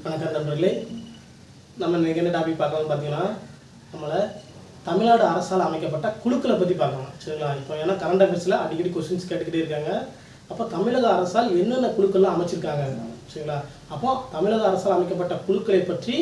வணக்கம் நண்பர்களே. நம்ம இன்றைக்கி என்ன டாபிக் பார்க்கலாம்னு பார்த்தீங்கன்னா, நம்மளை தமிழ்நாடு அரசால் அமைக்கப்பட்ட குழுக்களை பற்றி பார்க்கலாம். சரிங்களா? இப்போ ஏன்னா கரண்ட் அஃபேர்ஸில் அடிக்கடி கொஸ்டின்ஸ் கேட்டுக்கிட்டே இருக்காங்க. அப்போ தமிழக அரசால் என்னென்ன குழுக்கள்லாம் அமைச்சிருக்காங்க, சரிங்களா? அப்போ தமிழக அரசால் அமைக்கப்பட்ட குழுக்களை பற்றி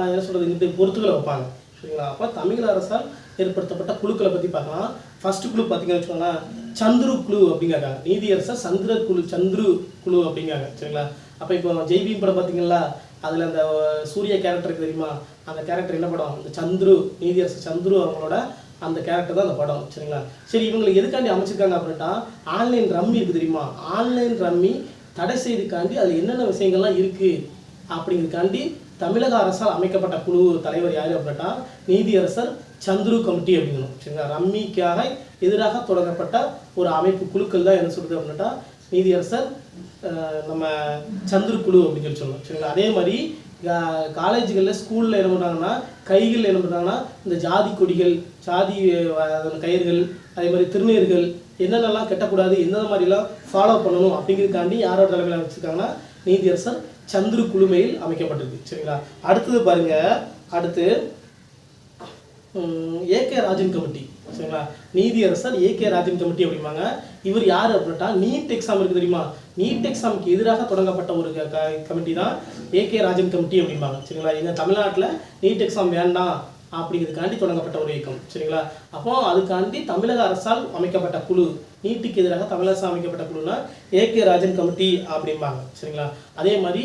என்ன சொல்கிறது, இந்த பொறுத்துக்களை வைப்பாங்க, சரிங்களா? அப்போ தமிழக அரசால் ஏற்படுத்தப்பட்ட குழுக்களை பற்றி பார்க்கலாம். ஃபர்ஸ்ட் குழு பார்த்தீங்கன்னு வச்சுக்கோங்களேன், சந்துரு குழு அப்படிங்காங்க. நீதியரசர் சந்திர குழு, சந்துரு குழு அப்படிங்காங்க, சரிங்களா? அப்போ இப்போ ஜெய்பீம் படம் பார்த்தீங்களா, அதில் அந்த சூரிய கேரக்டருக்கு தெரியுமா, அந்த கேரக்டர் என்ன படம், அந்த சந்துரு, நீதியரசர் சந்துரு அவங்களோட அந்த கேரக்டர் தான் அந்த படம், சரிங்களா? சரி, இவங்களுக்கு எதுக்காண்டி அமைச்சிருக்காங்க அப்படின்ட்டா, ஆன்லைன் ரம்மி இருக்குது தெரியுமா, ஆன்லைன் ரம்மி தடை செய்துக்காண்டி அதில் என்னென்ன விஷயங்கள்லாம் இருக்குது அப்படிங்கிறதுக்காண்டி தமிழக அரசால் அமைக்கப்பட்ட குழு தலைவர் யார் அப்படின்ட்டா, நீதியரசர் சந்துரு கமிட்டி அப்படிங்கணும், சரிங்களா? ரம்மிக்காக எதிராக தொடங்கப்பட்ட ஒரு அமைப்பு குழுக்கள் தான் என்ன சொல்கிறது அப்படின்ட்டா நீதியரசர் நம்ம சந்துரு குழு அப்படின்னு சொல்லணும், சரிங்களா? அதே மாதிரி காலேஜுகளில் ஸ்கூலில் என்ன பண்ணுறாங்கன்னா, கைகளில் என்ன பண்ணுறாங்கன்னா, இந்த ஜாதி கொடிகள், ஜாதி கயிறுகள், அதே மாதிரி திருநீர்கள் என்னென்னலாம் கட்டக்கூடாது, எந்தெந்த மாதிரிலாம் ஃபாலோ பண்ணணும் அப்படிங்கிறதுக்காண்டி யாரோட தலைமையில் வச்சுருக்காங்கன்னா, நீதியரசர் சந்துரு குழுமையில் அமைக்கப்பட்டிருக்கு, சரிங்களா? அடுத்தது பாருங்க, அடுத்து ஏகே ராஜன் கமிட்டி, சரிங்களா? நீதியரசர் ஏகே ராஜன் கமிட்டி அப்படிம்பாங்க. இவர் யார் அப்படின்ட்டா, நீட் எக்ஸாம் இருக்குது தெரியுமா, நீட் எக்ஸாமுக்கு எதிராக தொடங்கப்பட்ட ஒரு கமிட்டி தான் ஏகே ராஜன் கமிட்டி அப்படிம்பாங்க, சரிங்களா? எங்கள் தமிழ்நாட்டில் நீட் எக்ஸாம் வேண்டாம் அப்படிங்கிறதுக்காண்டி தொடங்கப்பட்ட ஒரு இயக்கம், சரிங்களா? அப்போ அதுக்காண்டி தமிழக அரசால் அமைக்கப்பட்ட குழு, நீட்டுக்கு எதிராக தமிழக அரசால் அமைக்கப்பட்ட குழுனா ஏகே ராஜன் கமிட்டி அப்படிம்பாங்க, சரிங்களா? அதே மாதிரி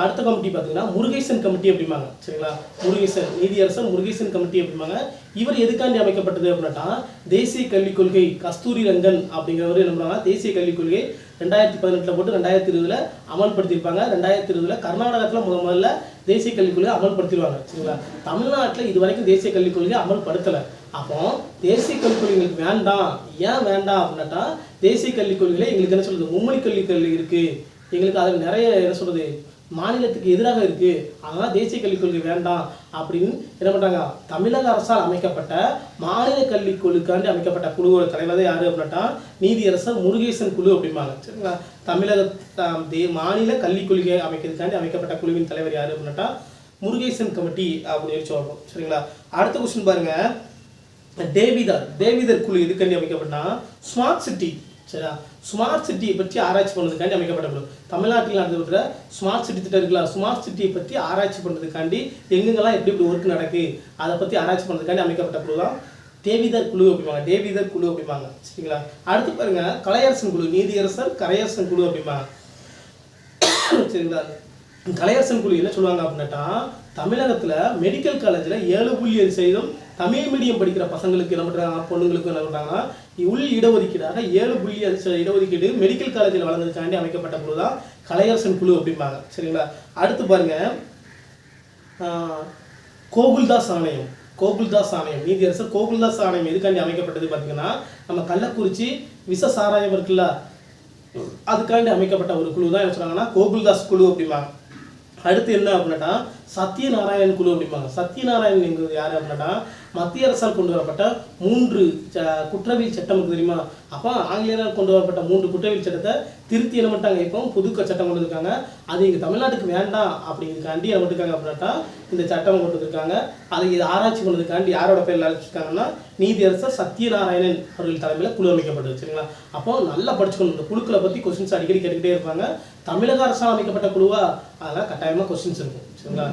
அடுத்த கமிட்டி பார்த்தீங்கன்னா முருகேசன் கமிட்டி அப்படிம்பாங்க, சரிங்களா? முருகேசன், நீதியரசர் முருகேசன் கமிட்டி அப்படிம்பாங்க. இவர் எதுக்காண்டி அமைக்கப்பட்டது அப்படின்னா, தேசிய கல்விக் கொள்கை, கஸ்தூரி ரங்கன் அப்படிங்கிறவர் என்ன பண்ணுவாங்க, தேசிய கல்விக் கொள்கை 2018 போட்டு 2020 அமல்படுத்தியிருப்பாங்க. 2020 கர்நாடகத்தில் முதல்ல தேசிய கல்விக் கொள்கை அமல்படுத்திடுவாங்க, சரிங்களா? தமிழ்நாட்டில் இது வரைக்கும் தேசிய கல்விக் கொள்கை அமல்படுத்தலை. அப்போ தேசிய கல்விக் கொள்கை எங்களுக்கு வேண்டாம், ஏன் வேண்டாம் அப்படின்னாட்டா, தேசிய கல்விக் கொள்கையில் எங்களுக்கு என்ன சொல்கிறது, மும்மொழி கல்விக் கொள்கை இருக்குது, எங்களுக்கு அதில் நிறைய என்ன சொல்கிறது மாநிலத்துக்கு எதிராக இருக்குது, அதனால் தேசிய கல்விக் கொள்கை வேண்டாம் அப்படின்னு என்ன பண்ணுறாங்க, தமிழக அரசால் அமைக்கப்பட்ட மாநில கல்விக் கொள்கைக்காண்டி அமைக்கப்பட்ட குழுவோட தலைவர் தான் யார் அப்படின்னாட்டா, நீதியரசர் முருகேசன் குழு அப்படிம்பாங்க, சரிங்களா? தமிழக மாநில கல்விக் கொள்கை அமைக்கிறதுக்காண்டி அமைக்கப்பட்ட குழுவின் தலைவர் யார் அப்படின்னாட்டா முருகேசன் கமிட்டி அப்படின்னு சொல்கிறோம், சரிங்களா? அடுத்த கொஸ்டின் பாருங்க, டேவிதர் குழு எதுக்காண்டி அமைக்கப்பட்டா, ஸ்மார்ட் சிட்டி, சரியா? ஸ்மார்ட் சிட்டியை பற்றி ஆராய்ச்சி பண்ணுறதுக்காண்டி அமைக்கப்பட்ட குழு. தமிழ்நாட்டில் நடந்துகிட்டு ஸ்மார்ட் சிட்டி திட்டம் இருக்குல்ல, ஸ்மார்ட் சிட்டியை பற்றி ஆராய்ச்சி பண்ணுறதுக்காண்டி எங்கெங்கெல்லாம் எப்படி எப்படி ஒர்க் நடக்குது அதை பற்றி ஆராய்ச்சி பண்ணுறதுக்காண்டி அமைக்கப்பட்ட குழு தான் டேவிதர் குழு அப்படிம்பாங்க, டேவிதர் குழு அப்படிம்பாங்க, சரிங்களா? அடுத்து பாருங்க, கலையரசன் குழு, நீதியரசர் கலையரசன் குழு அப்படிம்பாங்க, சரிங்களா? கலையரசன் குழு என்ன சொல்லுவாங்க அப்படின்னாட்டா, தமிழகத்தில் மெடிக்கல் காலேஜில் 7.5% தமிழ் மீடியம் படிக்கிற பசங்களுக்கு என்ன பண்ணுறாங்க, பொண்ணுங்களுக்கு என்ன பண்ணுறாங்கன்னா, உள் இடஒதுக்கீடாக 7.5% இடஒதுக்கீடு மெடிக்கல் காலேஜில் வழங்குறதுக்காண்டி அமைக்கப்பட்ட குழு தான் கலையரசன் குழு அப்படிம்பாங்க, சரிங்களா? அடுத்து பாருங்க, கோகுல்தாஸ் ஆணையம், நீதியரசர் கோகுல்தாஸ் ஆணையம் எதுக்காண்டி அமைக்கப்பட்டது பார்த்தீங்கன்னா, நம்ம கள்ளக்குறிச்சி விஷ சாராயம் இருக்குல்ல, அதுக்காண்டி அமைக்கப்பட்ட ஒரு குழு தான் என்ன சொல்கிறாங்கன்னா கோகுல்தாஸ் குழு அப்படிம்பாங்க. அடுத்து என்ன அப்படின்னாட்டா, சத்யநாராயணன் குழு அப்படிம்பாங்க. சத்யநாராயணன் என்கிறது யார் அப்படின்னாட்டா, மத்திய அரசால் கொண்டு வரப்பட்ட 3 குற்றவியல் சட்டம் தெரியுமா, அப்போ ஆங்கிலேயரால் கொண்டு வரப்பட்ட 3 குற்றவியல் சட்டத்தை திருத்தி என்ன பண்ணிட்டாங்க, இப்போ புது சட்டம் கொண்டு வந்திருக்காங்க. அது எங்கள் தமிழ்நாட்டுக்கு வேண்டாம் அப்படிங்கிறதுக்காண்டி என்ன பண்ணிருக்காங்க அப்படின்னாட்டா இந்த சட்டம் கொண்டு வந்திருக்காங்க. அதை இது ஆராய்ச்சி பண்ணதுக்காண்டி யாரோட பேரில் அழைச்சிருக்காங்கன்னா, நீதியரசர் சத்யநாராயணன் அவர்கள் தலைமையில் குழு அமைக்கப்பட்டது, சரிங்களா? அப்போ நல்லா படிச்சுக்கணும், இந்த குழுக்களை பற்றி கொஸ்டின்ஸ் அடிக்கடி கேட்டுக்கிட்டே இருப்பாங்க. தமிழக அரசால் அமைக்கப்பட்ட குழுவா, அதெல்லாம் கட்டாயமாக கொஸ்டின்ஸ் இருக்கும், சரிங்களா?